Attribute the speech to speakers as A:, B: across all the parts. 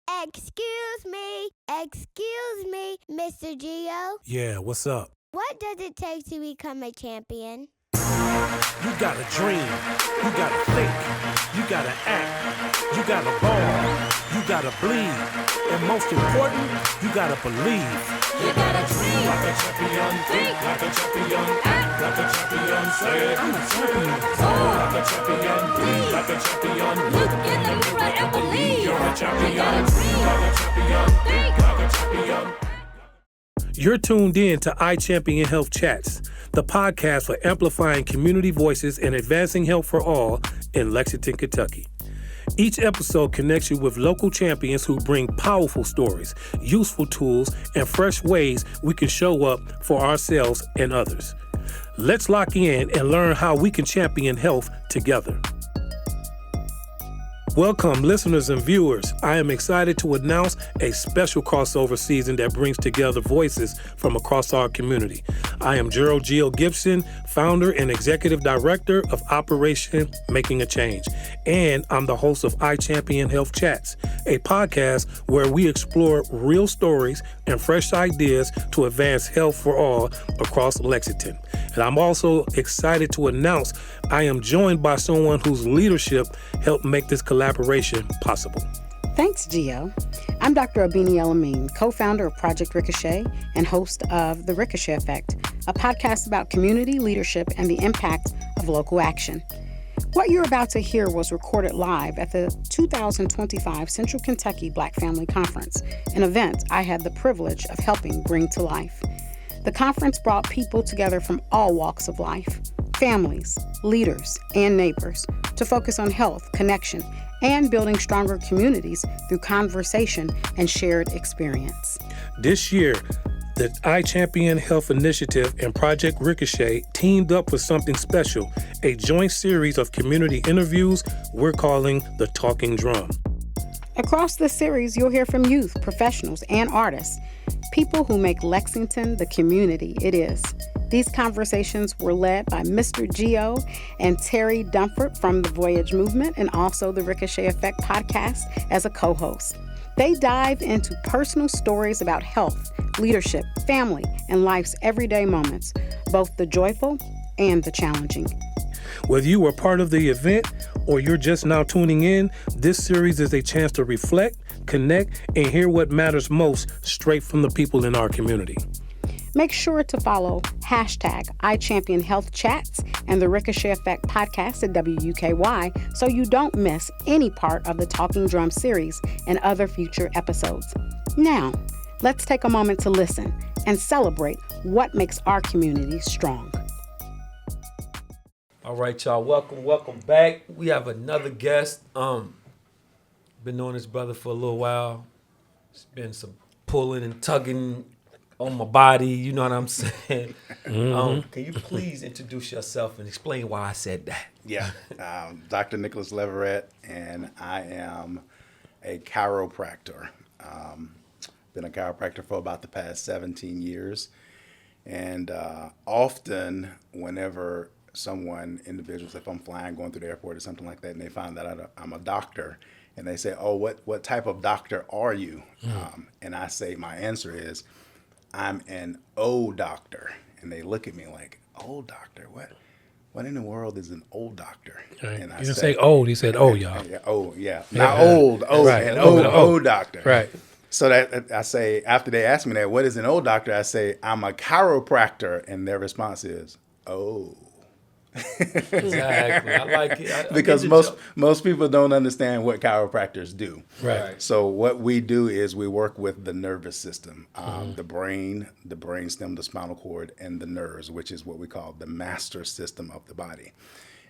A: Excuse me, Mr. Gio.
B: Yeah, what's up?
A: What does it take to become a champion?
B: You gotta dream, you gotta think, you gotta act, you gotta ball, you gotta bleed, and most important, you gotta believe.
C: You gotta dream
D: like a champion, think like a champion, act like a champion, say
B: I'm a champion.
D: like a champion, bleed like a champion,
C: look in the mirror and believe.
D: You're a champion,
C: You gotta dream
D: like a champion,
C: think
D: like a champion.
B: You're tuned in to IChampionHealth Chats, the podcast for amplifying community voices and advancing health for all in Lexington, Kentucky. Each episode connects you with local champions who bring powerful stories, useful tools, and fresh ways we can show up for ourselves and others. Let's lock in and learn how we can champion health together. Welcome, listeners and viewers. I am excited to announce a special crossover season that brings together voices from across our community. I am Gerald Gibson, founder and executive director of Operation Making a Change, and I'm the host of IChampionHealth Chats, a podcast where we explore real stories and fresh ideas to advance health for all across Lexington. And I'm also excited to announce I am joined by someone whose leadership helped make this collaboration possible.
E: Thanks, Gio. I'm Dr. Abini Elamine, co-founder of Project Ricochet and host of The Ricochet Effect, a podcast about community leadership and the impact of local action. What you're about to hear was recorded live at the 2025 Central Kentucky Black Family Conference, an event I had the privilege of helping bring to life. The conference brought people together from all walks of life, families, leaders, and neighbors, to focus on health, connection, and building stronger communities through conversation and shared experience.
B: This year, the IChampionHealth Initiative and Project Ricochet teamed up with something special, a joint series of community interviews we're calling The Talking Drum.
E: Across this series, you'll hear from youth, professionals, and artists, people who make Lexington the community it is. These conversations were led by Mr. Gio and Terry Dumphord from the Voyage Movement and also the Ricochet Effect podcast as a co-host. They dive into personal stories about health, leadership, family, and life's everyday moments, both the joyful and the challenging.
B: Whether you were part of the event or you're just now tuning in, this series is a chance to reflect, connect, and hear what matters most straight from the people in our community.
E: Make sure to follow #IChampionHealth Chats and the Ricochet Effect podcast at WUKY so you don't miss any part of the Talking Drum series and other future episodes. Now, let's take a moment to listen and celebrate what makes our community strong.
F: All right, y'all. Welcome back. We have another guest. Been knowing this brother for a little while. It's been some pulling and tugging on my body. You know what I'm saying? Can you please introduce yourself and explain why I said that?
G: Yeah, Dr. Nicholas Leverette, and I am a chiropractor. Been a chiropractor for about the past 17 years. And often whenever individuals, if I'm flying, going through the airport or something like that, and they find that I'm a doctor, and they say, oh, what type of doctor are you? And I say, my answer is, I'm an old doctor. And they look at me like, old doctor? What in the world is an old doctor?
B: Right.
G: And I
B: He didn't say old, he said, oh, y'all.
G: Yeah, oh, yeah. Not old,
B: right.
G: An old doctor.
B: Right.
G: So that I say, after they ask me that, what is an old doctor? I say, I'm a chiropractor. And their response is, oh.
F: Exactly. I like it.
G: Because most people don't understand what chiropractors do.
B: Right.
G: So what we do is we work with the nervous system, the brain, the brainstem, the spinal cord, and the nerves, which is what we call the master system of the body.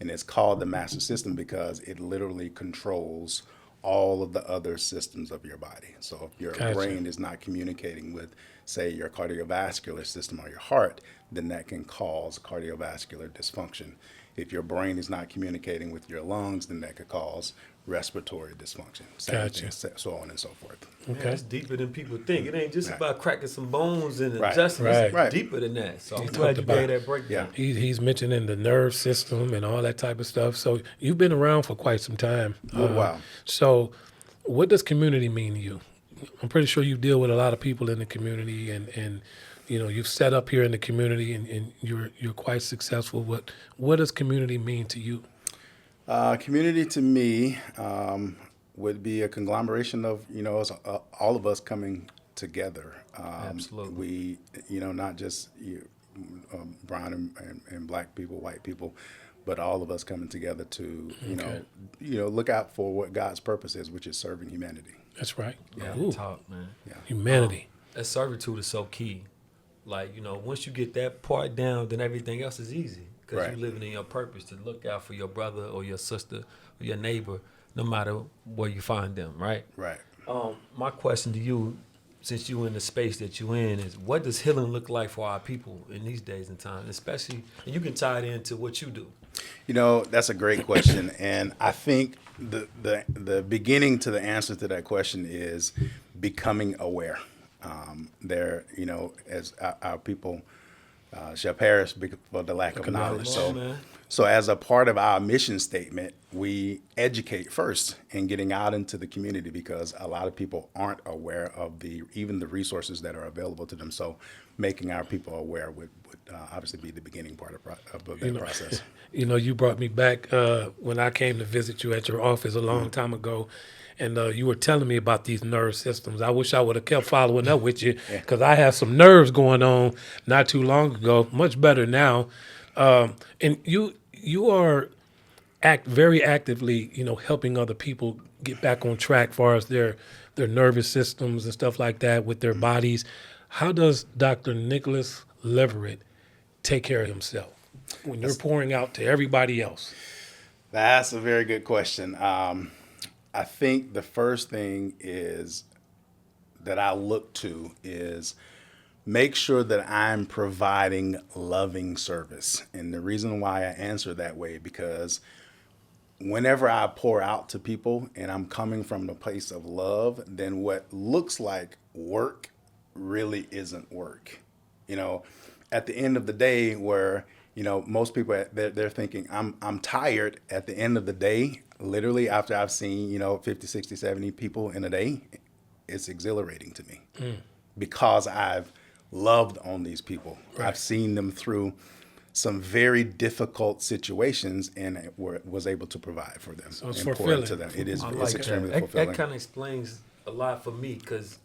G: And it's called the master system because it literally controls all of the other systems of your body. So if your brain is not communicating with, say, your cardiovascular system or your heart, then that can cause cardiovascular dysfunction. If your brain is not communicating with your lungs, then that could cause respiratory dysfunction. Same thing, so on and so forth.
F: Okay. Yeah, it's deeper than people think. It ain't just about cracking some bones and
G: Right.
F: adjusting.
B: Right.
F: It's deeper than that. So I'm glad you gave that breakdown.
G: Yeah.
B: He's mentioning the nerve system and all that type of stuff. So you've been around for quite some time.
G: Oh, wow.
B: So what does community mean to you? I'm pretty sure you deal with a lot of people in the community, and you've set up here in the community, and you're quite successful. What does community mean to you?
G: Community to me would be a conglomeration of all of us coming together.
F: Absolutely.
G: We not just brown and black people, white people, but all of us coming together to look out for what God's purpose is, which is serving humanity.
B: That's right.
F: Yeah,
B: Ooh,
F: talk, man.
G: Yeah.
B: humanity.
F: That servitude is so key. Like, once you get that part down, then everything else is easy. Because
G: Right.
F: you're living in your purpose to look out for your brother or your sister or your neighbor, no matter where you find them, right?
G: Right.
F: My question to you, since you're in the space that you're in, is what does healing look like for our people in these days and times, especially, and you can tie it into what you do.
G: That's a great question, and I think the beginning to the answer to that question is becoming aware. As our people shall perish for the lack of knowledge. So as a part of our mission statement, we educate first in getting out into the community, because a lot of people aren't aware of even the resources that are available to them. So making our people aware would obviously be the beginning part of that process.
B: You brought me back when I came to visit you at your office a long time ago, and you were telling me about these nerve systems. I wish I would have kept following up with you, because I have some nerves going on not too long ago, much better now. And you are very actively, helping other people get back on track as far as their nervous systems and stuff like that with their bodies. How does Dr. Nicholas Leverette take care of himself when you're pouring out to everybody else?
G: That's a very good question. I think the first thing that I look to is make sure that I'm providing loving service. And the reason why I answer that way, because whenever I pour out to people and I'm coming from the place of love, then what looks like work really isn't work. At the end of the day, where most people they're thinking I'm tired at the end of the day, literally after I've seen 50, 60, 70 people in a day, it's exhilarating to me because I've loved on these people. Right. I've seen them through some very difficult situations and was able to provide for them.
B: So it's
G: and
B: fulfilling.
G: pour into them. It's
F: like
G: extremely
F: that.
G: fulfilling.
F: That kind of explains a lot for me, because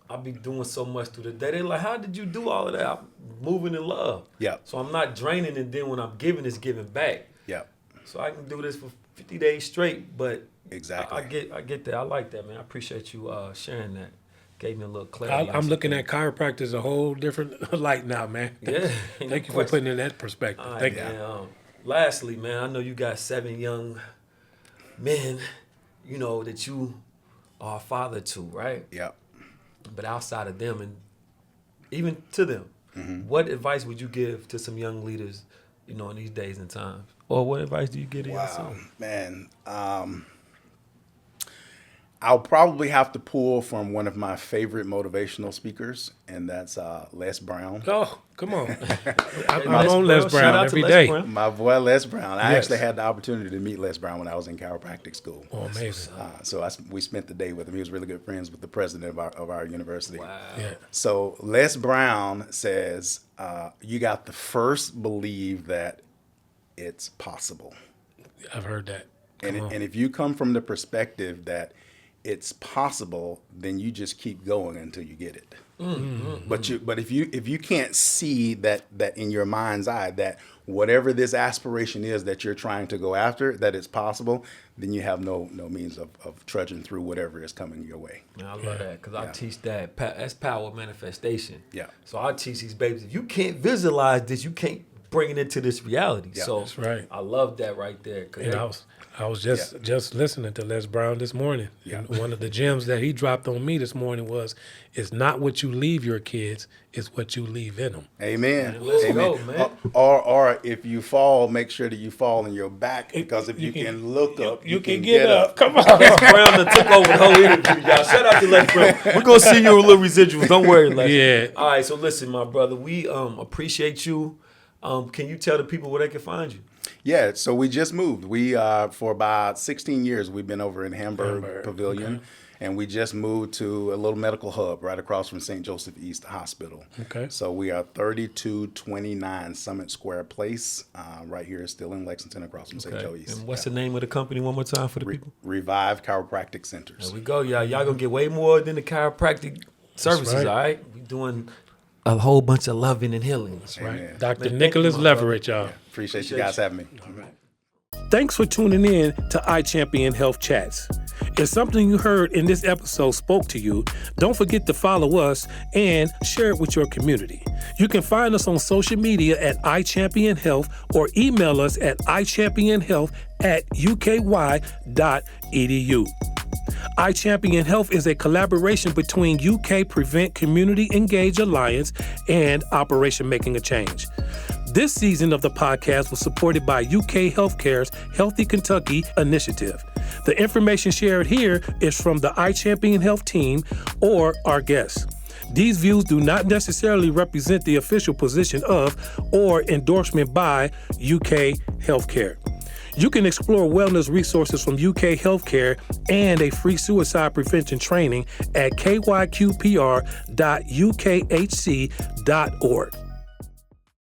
F: I be doing so much through the day. They're like, how did you do all of that? I'm moving in love.
G: Yeah.
F: So I'm not draining, and then when I'm giving, it's giving back.
G: Yeah.
F: So I can do this for 50 days straight, but
G: exactly.
F: I get that. I like that, man. I appreciate you sharing that. Gave me a little clarity.
B: I'm looking at chiropractors a whole different light now, man.
F: Yeah.
B: Thank you for putting in that perspective.
F: Right,
B: Thank
F: man.
B: you.
F: Lastly, man, I know you got 7 young men, that you are a father to, right?
G: Yeah.
F: But outside of them, and even to them, what advice would you give to some young leaders, in these days and times? Or what advice do you give to yourself?
G: Man. I'll probably have to pull from one of my favorite motivational speakers, and that's Les Brown.
B: Oh, come on. I'm
F: Les
B: on Les
F: Brown. Shout
B: Brown
F: out
B: every
F: to Les
B: day.
F: Brown.
G: My boy Les Brown. I
B: Yes.
G: actually had the opportunity to meet Les Brown when I was in chiropractic school.
B: Oh, amazing.
G: So we spent the day with him. He was really good friends with the president of our university.
F: Wow.
B: Yeah.
G: So Les Brown says, you got to first believe that it's possible.
B: I've heard that.
G: And if you come from the perspective that it's possible, then you just keep going until you get it. But if you can't see that in your mind's eye, that whatever this aspiration is that you're trying to go after, that it's possible, then you have no means of trudging through whatever is coming your way.
F: Man, I love that, because I teach that. That's power of manifestation.
G: Yeah.
F: So I teach these babies, if you can't visualize this, you can't bring it into this reality.
G: Yeah,
F: so
B: that's right.
F: I love that right there.
B: And I was just listening to Les Brown this morning.
G: Yeah.
B: And one of the gems that he dropped on me this morning was, it's not what you leave your kids, it's what you leave in them.
G: Amen.
F: Man, let's
G: Amen.
F: go, man.
G: Or if you fall, make sure that you fall on your back, because if you can look up,
B: you can get up. Come on.
F: Les Brown done took over the whole interview, y'all. Shout out to Les Brown. We're going to see you with little residuals. Don't worry, Les.
B: Yeah.
F: All right, so listen, my brother, we appreciate you. Can you tell the people where they can find you?
G: Yeah, so we just moved. We for about 16 years we've been over in Hamburg Pavilion, And we just moved to a little medical hub right across from St. Joseph East Hospital.
B: Okay.
G: So we are 3229 Summit Square Place, right here, still in Lexington, across from St. Joe East.
F: And what's the name of the company one more time for the people?
G: Revive Chiropractic Centers.
F: There we go, y'all. Y'all gonna get way more than the chiropractic services,
B: right.
F: all right? We doing a whole bunch of loving and healing. That's
G: Amen.
F: right.
B: Dr.
F: Man,
B: Nicholas
F: thank you, my
B: Leverette, y'all.
G: Appreciate you guys having me.
B: Thanks for tuning in to IChampionHealth Chats. If something you heard in this episode spoke to you, don't forget to follow us and share it with your community. You can find us on social media at IChampionHealth or email us at ichampionhealth@uky.edu. IChampionHealth is a collaboration between UK Prevent Community Engage Alliance and Operation Making a Change. This season of the podcast was supported by UK Healthcare's Healthy Kentucky initiative. The information shared here is from the IChampionHealth team or our guests. These views do not necessarily represent the official position of or endorsement by UK Healthcare. You can explore wellness resources from UK Healthcare and a free suicide prevention training at kyqpr.ukhc.org.